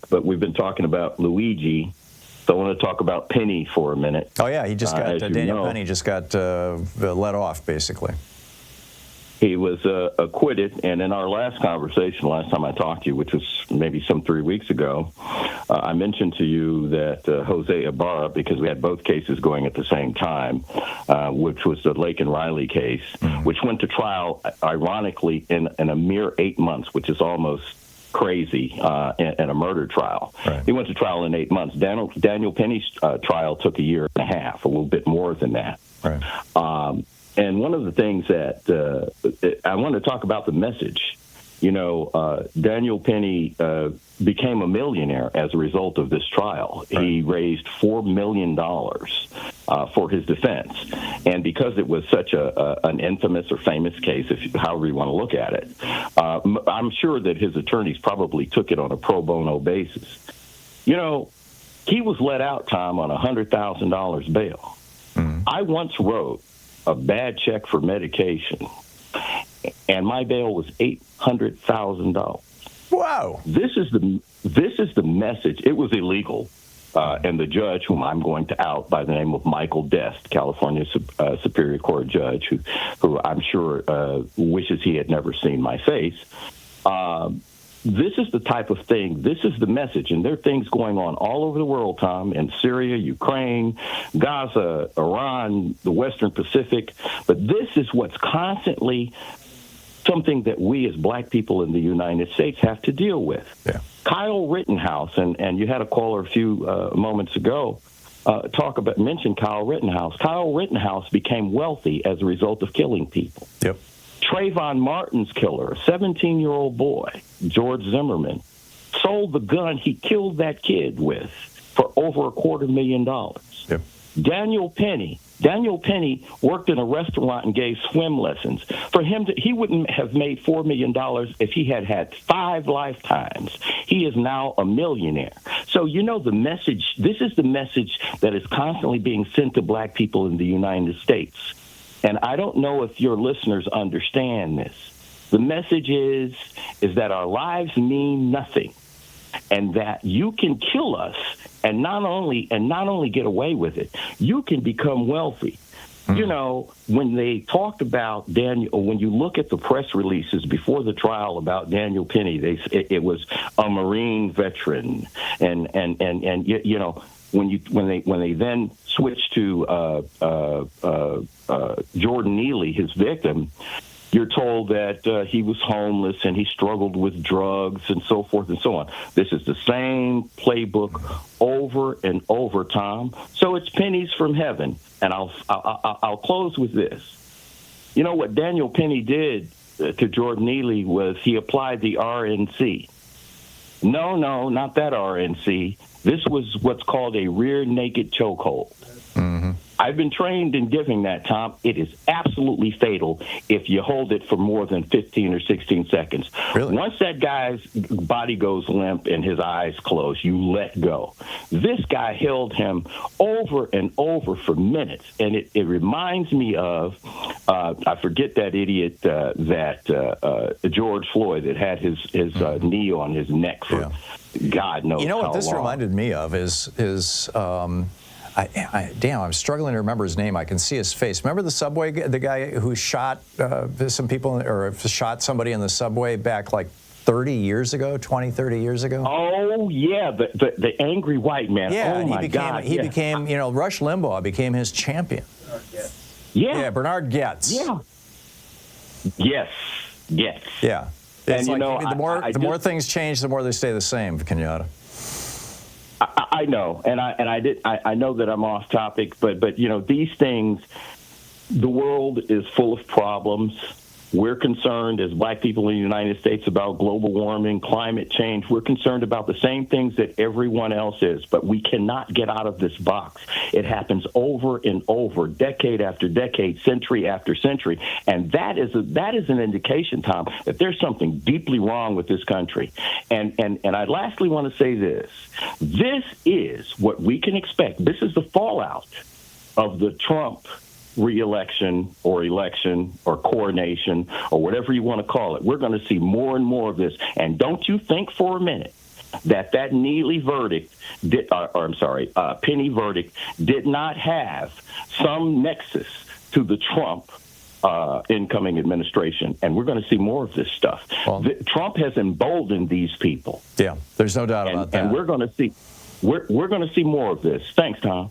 but we've been talking about Luigi. So I want to talk about Penny for a minute. Oh, yeah, he just got, Daniel Penny just got let off, basically. He was acquitted, and in our last conversation, last time I talked to you, which was maybe some 3 weeks ago, I mentioned to you that Jose Abar, because we had both cases going at the same time, which was the Lake and Riley case, which went to trial, ironically, in a mere 8 months, which is almost crazy in a murder trial. Right. He went to trial in 8 months. Daniel Penny's trial took a year and a half, a little bit more than that. Right. And one of the things that I want to talk about the message. You know, Daniel Penny became a millionaire as a result of this trial. Right. He raised $4 million for his defense. And because it was such an infamous or famous case, however you want to look at it, I'm sure that his attorneys probably took it on a pro bono basis. You know, he was let out, Tom, on $100,000 bail. I once wrote a bad check for medication, and my bail was $800,000. Wow! This is the message. It was illegal, and the judge, whom I'm going to out by the name of Michael Dest, California Superior Court judge, who I'm sure wishes he had never seen my face. This is the type of thing, this is the message, and there are things going on all over the world, Tom, in Syria, Ukraine, Gaza, Iran, the Western Pacific, but this is what's constantly something that we as black people in the United States have to deal with. Yeah. Kyle Rittenhouse, and you had a caller a few moments ago mention Kyle Rittenhouse. Kyle Rittenhouse became wealthy as a result of killing people. Yep. Trayvon Martin's killer, a 17-year-old boy, George Zimmerman, sold the gun he killed that kid with for over $250,000. Yep. Daniel Penny worked in a restaurant and gave swim lessons. For him, he wouldn't have made $4 million if he had had 5 lifetimes. He is now a millionaire. So, you know, the message, this is the message that is constantly being sent to black people in the United States. And I don't know if your listeners understand this. The message is that our lives mean nothing, and that you can kill us and not only get away with it, you can become wealthy. You know, when they talked about Daniel, when you look at the press releases before the trial about Daniel Penny, it was a Marine veteran, and you know, when they then switched to Jordan Neely, his victim, you're told that he was homeless and he struggled with drugs and so forth and so on. This is the same playbook over and over, Tom. So it's pennies from heaven. And I'll close with this. You know what Daniel Penny did to Jordan Neely was he applied the RNC. No, not that RNC. This was what's called a rear naked chokehold. Mm-hmm. I've been trained in giving that, Tom. It is absolutely fatal if you hold it for more than 15 or 16 seconds. Really? Once that guy's body goes limp and his eyes close, you let go. This guy held him over and over for minutes, and it reminds me of, I forget that idiot, George Floyd that had his knee on his neck for God knows how long. You know what this reminded me of is I'm struggling to remember his name. I can see his face. Remember the guy who shot some people, or shot somebody in the subway back like 30 years ago, 20, 30 years ago? Oh, yeah, the angry white man. Yeah, oh, and my God. He became, you know, Rush Limbaugh became his champion. Yeah, Bernard Goetz. Yeah. Yes. Yeah. And, it's you like, know, the more things change, the more they stay the same, Kenyatta. I know, and I know that I'm off topic, but you know, these things, the world is full of problems. We're concerned as black people in the United States about global warming, climate change. We're concerned about the same things that everyone else is, but we cannot get out of this box. It happens over and over, decade after decade, century after century, and that is an indication, Tom, that there's something deeply wrong with this country. And I lastly want to say this. This is what we can expect. This is the fallout of the Trump re-election or election or coronation or whatever you want to call it. We're going to see more and more of this. And don't you think for a minute that Neely verdict Penny verdict did not have some nexus to the Trump incoming administration, and we're going to see more of this stuff. Well, Trump has emboldened these people. Yeah, there's no doubt about that. And we're going to see more of this. Thanks, Tom.